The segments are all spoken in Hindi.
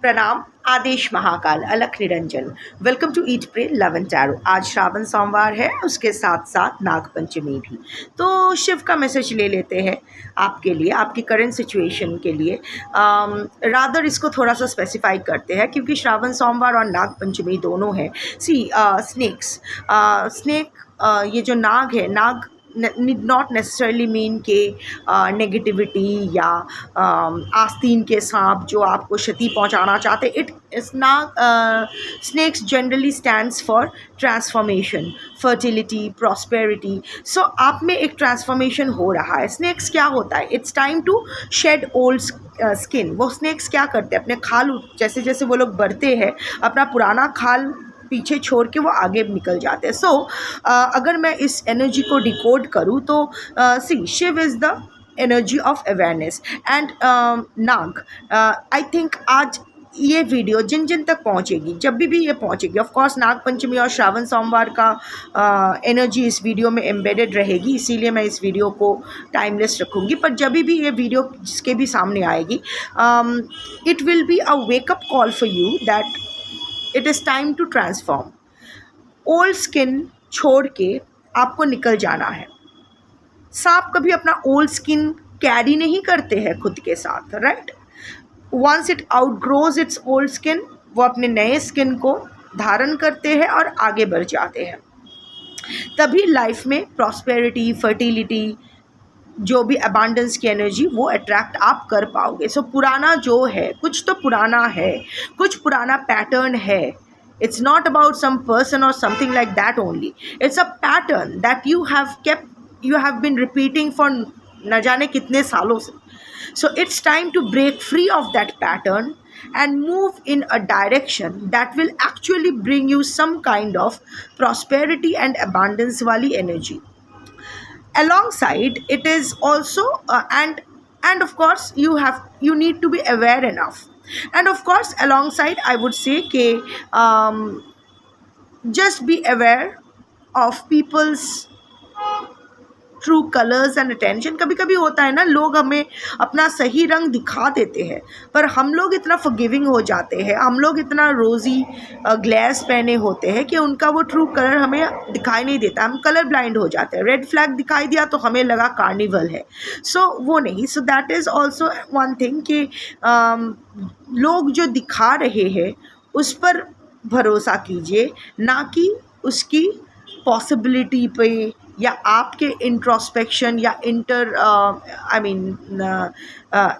प्रणाम। आदेश Mahakal, Alakh Niranjan. Welcome to eat pray love and tarot. आज श्रावण सोमवार है, उसके साथ साथ नाग पंचमी भी। तो शिव का मैसेज ले लेते हैं आपके लिए, आपकी करंट सिचुएशन के लिए। रादर इसको थोड़ा सा स्पेसिफाई करते हैं, क्योंकि श्रावण सोमवार और नाग पंचमी दोनों है। स्नेक ये जो नाग है, नाग need not necessarily mean के नेगेटिविटी या आस्तीन के सांप जो आपको क्षति पहुंचाना चाहते। इट इज नाग snakes generally stands for transformation, fertility, prosperity. So आप में एक ट्रांसफॉर्मेशन हो रहा है। स्नेक्स क्या होता है? It's time to shed old skin. वो स्नेक्स क्या करते हैं? अपने खाल, जैसे जैसे वो लोग बढ़ते हैं, अपना पुराना खाल पीछे छोड़ के वो आगे निकल जाते हैं। अगर मैं इस एनर्जी को डिकोड करूँ तो Shiva is the energy of awareness and Naag. I think आज ये वीडियो जिन जिन तक पहुँचेगी, जब भी ये पहुँचेगी, ऑफ कोर्स नाग पंचमी और श्रावण सोमवार का एनर्जी इस वीडियो में एम्बेडेड रहेगी, इसीलिए मैं इस वीडियो को टाइमलेस रखूँगी। पर जब भी ये वीडियो जिसके भी सामने आएगी, it will be a wake up call for you that it is time to transform. Old skin छोड़ के आपको निकल जाना है। सांप कभी अपना ओल्ड स्किन कैरी नहीं करते हैं खुद के साथ, right? Once it outgrows its old skin, वो अपने नए स्किन को धारण करते हैं और आगे बढ़ जाते हैं। तभी लाइफ में प्रॉस्पेरिटी, फर्टिलिटी, जो भी अबांडेंस की एनर्जी, वो अट्रैक्ट आप कर पाओगे। सो पुराना जो है, कुछ तो पुराना है, कुछ पुराना पैटर्न है। It's not about some person और something like that only. It's a pattern that you have been repeating for न जाने कितने सालों से। So it's time to break free of that pattern and move in a direction that will actually bring you some kind of prosperity and abundance wali energy. Alongside it is also and of course you need to be aware enough, and of course alongside I would say ke just be aware of people's true colours and attention. कभी कभी होता है ना, लोग हमें अपना सही रंग दिखा देते हैं, पर हम लोग इतना फॉरगिविंग हो जाते हैं, हम लोग इतना रोज़ी ग्लेस पहने होते हैं कि उनका वो ट्रू कलर हमें दिखाई नहीं देता। हम कलर ब्लाइंड हो जाते हैं। रेड फ्लैग दिखाई दिया तो हमें लगा कार्निवल है। वो नहीं। That is also one thing कि लोग जो दिखा रहे हैं उस पर भरोसा कीजिए, ना कि उसकी पॉसिबिलिटी पे या आपके इंट्रोस्पेक्शन या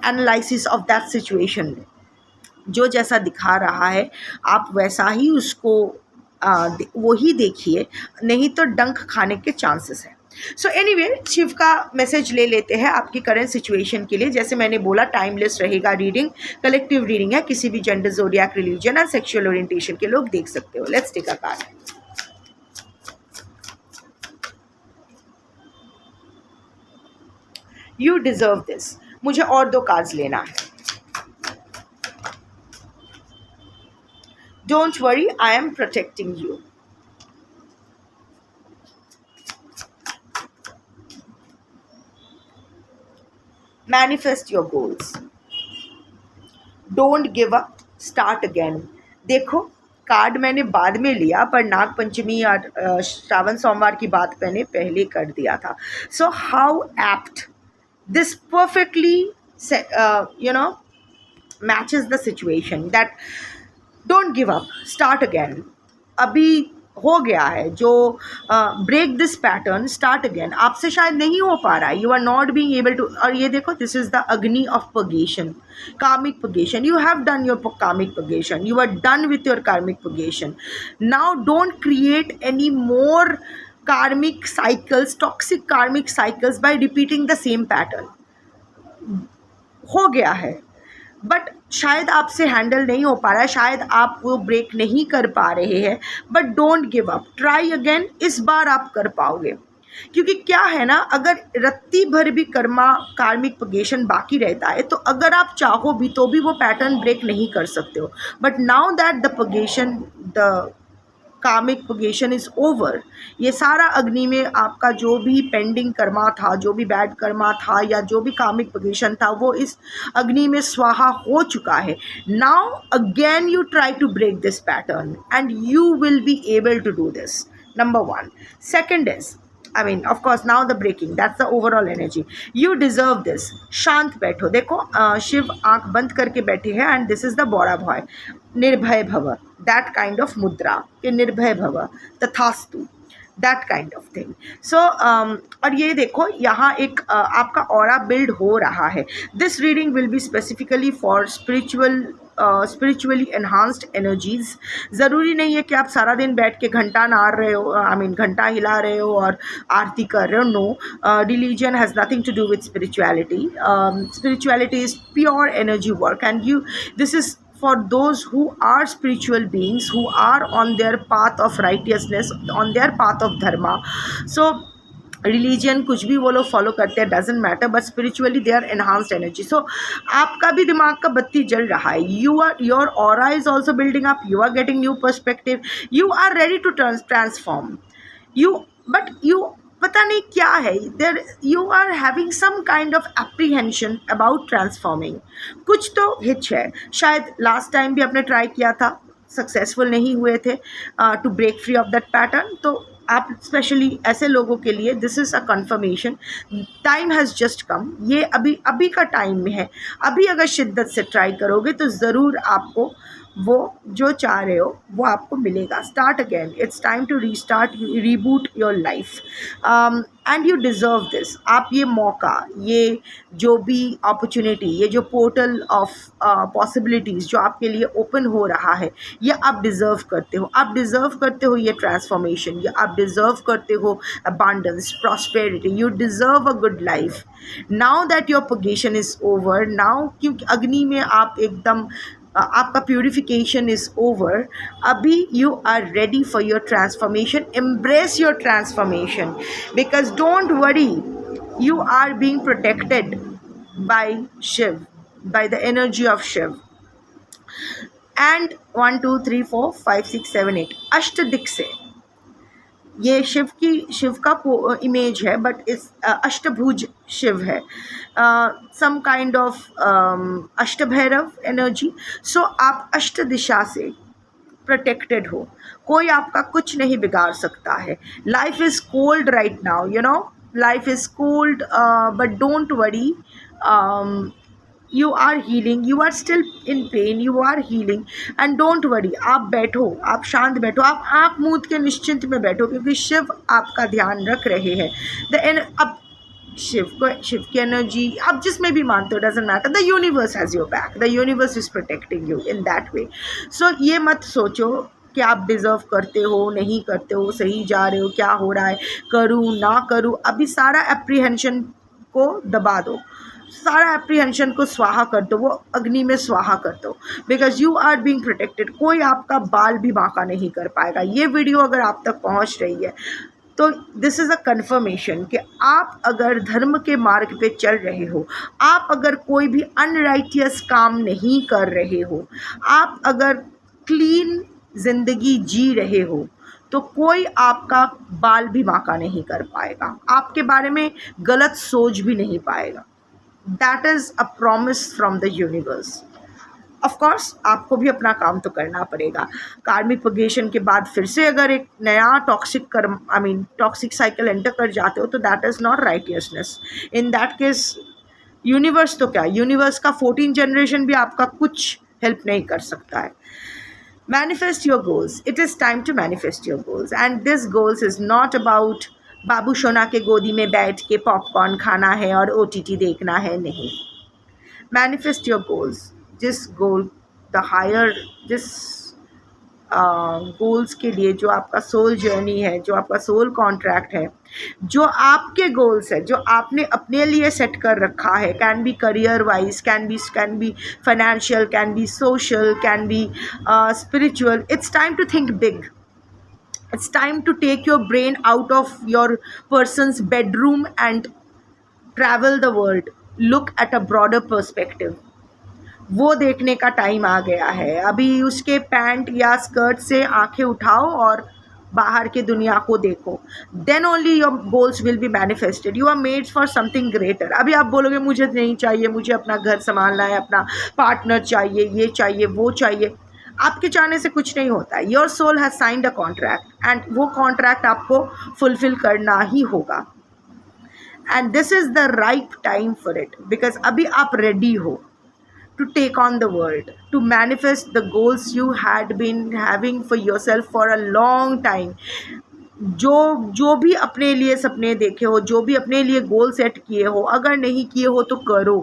एनालिसिस ऑफ दैट सिचुएशन में। जो जैसा दिखा रहा है आप वैसा ही उसको वही देखिए, नहीं तो डंक खाने के चांसेस हैं। एनीवे, शिव का मैसेज ले लेते हैं आपकी करंट सिचुएशन के लिए। जैसे मैंने बोला, टाइमलेस रहेगा रीडिंग, कलेक्टिव रीडिंग है, किसी भी gender, zodiac, religion and sexual orientation के लोग देख सकते हो। Let's take a card. You deserve this. मुझे और 2 कार्ड्स लेना है। Don't worry, I am protecting you. Manifest your goals. Don't give up. Start again. देखो, कार्ड मैंने बाद में लिया, पर नाग पंचमी और श्रावण सोमवार की बात मैंने पहले कर दिया था। So how apt this perfectly matches the situation that don't give up, start again. अभी हो गया है जो break this pattern, start again. आपसे शायद नहीं हो पा रहा है, you are not being able to। और ये देखो, this is the agni of purgation, karmic purgation. You have done your karmic purgation, you are done with your karmic purgation. Now don't create any more karmic cycles, toxic karmic cycles by repeating the same pattern. हो गया है, बट शायद आपसे हैंडल नहीं हो पा रहा है, शायद आप वो ब्रेक नहीं कर पा रहे हैं, but don't give up, try again. इस बार आप कर पाओगे, क्योंकि क्या है ना, अगर रत्ती भर भी कार्मिक पगेशन बाकी रहता है तो अगर आप चाहो भी तो भी वो पैटर्न ब्रेक नहीं कर सकते हो। But now that the purgation, the karmic purgation is over. ये सारा अग्नि में आपका जो भी पेंडिंग कर्मा था, जो भी बैड कर्मा था या जो भी कार्मिक पगेशन था, वो इस अग्नि में स्वाहा हो चुका है। Now again you try to break this pattern and you will be able to do this. Number one. Second is, I mean, of course, now the breaking, that's the overall energy. You deserve this. शांत बैठो। देखो शिव आंख बंद करके बैठे हैं एंड दिस इज द बड़ा भय, निर्भय भव, दैट काइंड ऑफ मुद्रा कि निर्भय भव तथास्तु, दैट काइंड ऑफ थिंग। सो और ये देखो यहाँ एक आपका ऑरा बिल्ड हो रहा है। This reading will be specifically for spiritually enhanced energies. ज़रूरी नहीं है कि आप सारा दिन बैठ के घंटा नार रहे हो, आई मीन घंटा हिला रहे हो और आरती कर रहे हो। No, religion has nothing to do with spirituality. Spirituality is pure energy work and this is for those who are spiritual beings, who are on their path of righteousness, on their path of dharma. So religion कुछ भी वो लोग फॉलो करते हैं, doesn't matter, but spiritually they are enhanced energy. So आपका भी दिमाग का बत्ती जल रहा है। You are, your aura is also building up, you are getting new perspective, you are ready to transform you, but you पता नहीं क्या है, there you are having some kind of apprehension about transforming. कुछ तो हिच है। शायद लास्ट टाइम भी आपने ट्राई किया था, सक्सेसफुल नहीं हुए थे to break free of that pattern. तो आप स्पेशली ऐसे लोगों के लिए this is a confirmation, time has just come. ये अभी का टाइम में है। अभी अगर शिद्दत से ट्राई करोगे तो ज़रूर आपको वो जो चाह रहे हो वो आपको मिलेगा। Start again, it's time to restart, reboot your life and you deserve this. आप ये मौका, ये जो भी अपॉर्चुनिटी, ये जो पोर्टल ऑफ पॉसिबिलिटीज़ जो आपके लिए ओपन हो रहा है, ये आप डिज़र्व करते हो। आप डिज़र्व करते हो ये ट्रांसफॉर्मेशन, ये आप डिज़र्व करते हो abundance, prosperity, you deserve a good life. Now that your purgation is over, now क्योंकि अग्नि में आप एकदम आपका प्यूरिफिकेशन इज़ ओवर, अभी you are ready for your transformation. Embrace your transformation because don't worry, you are being protected by Shiv, by the energy of Shiv. And 1 2 3 4 5 6 7 8 अष्ट दिक से ये शिव का इमेज है, बट इस अष्टभुज शिव है, some kind of Ashtabhairav energy. So आप अष्ट दिशा से प्रोटेक्टेड हो, कोई आपका कुछ नहीं बिगाड़ सकता है। Life is cold right now, you know, life is cold, but don't worry, you are healing, you are still in pain, you are healing and don't worry। आप बैठो, आप शांत बैठो, आप आँख मूंद के निश्चिंत में बैठो क्योंकि शिव आपका ध्यान रख रहे हैं। अब शिव की एनर्जी आप जिसमें भी मानते हो, doesn't matter, the universe has your back, the universe is protecting you in that way. So ये मत सोचो कि आप डिज़र्व करते हो, नहीं करते हो, सही जा रहे हो, क्या हो रहा है, करूँ ना करूँ। अभी सारा एप्रीहेंशन को दबा दो, सारा एप्रीहेंशन को स्वाहा कर दो, वो अग्नि में स्वाहा कर दो, because you are being protected. कोई आपका बाल भी बांका नहीं कर पाएगा। ये वीडियो अगर आप तक पहुंच रही है तो दिस इज़ अ कन्फर्मेशन कि आप अगर धर्म के मार्ग पे चल रहे हो, आप अगर कोई भी अनराइटियस काम नहीं कर रहे हो, आप अगर क्लीन जिंदगी जी रहे हो, तो कोई आपका बाल भी बांका नहीं कर पाएगा, आपके बारे में गलत सोच भी नहीं पाएगा। That is a promise from the universe. Of course, आपको भी अपना काम तो करना पड़ेगा। कार्मिक पगेशन के बाद फिर से अगर एक नया टॉक्सिक साइकिल एंटर कर जाते हो तो that is not righteousness. In that case universe तो क्या, यूनिवर्स का 14 जनरेशन भी आपका कुछ हेल्प नहीं कर सकता है। Manifest your goals. It is time to manifest your goals. And this goals is not about बाबू सोना के गोदी में बैठ के पॉपकॉर्न खाना है और OTT देखना है, नहीं। Manifest your goals. जिस गोल जिस गोल्स के लिए जो आपका सोल जर्नी है, जो आपका सोल कॉन्ट्रैक्ट है, जो आपके गोल्स है, जो आपने अपने लिए सेट कर रखा है, can be career wise, can be financial, can be social, can be spiritual. It's time to think big. It's time to take your brain out of your person's bedroom and travel the world. Look at a broader perspective. वो देखने का टाइम आ गया है। अभी उसके पैंट या स्कर्ट से आंखें उठाओ और बाहर की दुनिया को देखो। Then only your goals will be manifested. You are made for something greater. अभी आप बोलोगे मुझे नहीं चाहिए, मुझे अपना घर संभालना है, अपना पार्टनर चाहिए, ये चाहिए, वो चाहिए। आपके चाहने से कुछ नहीं होता है। Your soul has signed a contract and वो कॉन्ट्रैक्ट आपको फुलफिल करना ही होगा। And this is the right time for it, because अभी आप रेडी हो to take on the world, to manifest the goals you had been having for yourself for a long time. जो जो भी अपने लिए सपने देखे हो, जो भी अपने लिए गोल सेट किए हो, अगर नहीं किए हो तो करो।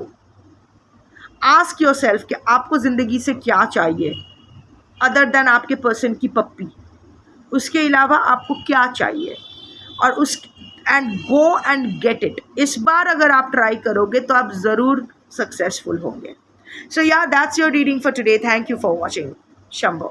आस्क योर सेल्फ कि आपको ज़िंदगी से क्या चाहिए अदर देन आपके पर्सन की पप्पी। उसके अलावा आपको क्या चाहिए, और उस and go and get it. इस बार अगर आप ट्राई करोगे तो आप ज़रूर सक्सेसफुल होंगे। So yeah, that's your reading for today. Thank you for watching. Shambho.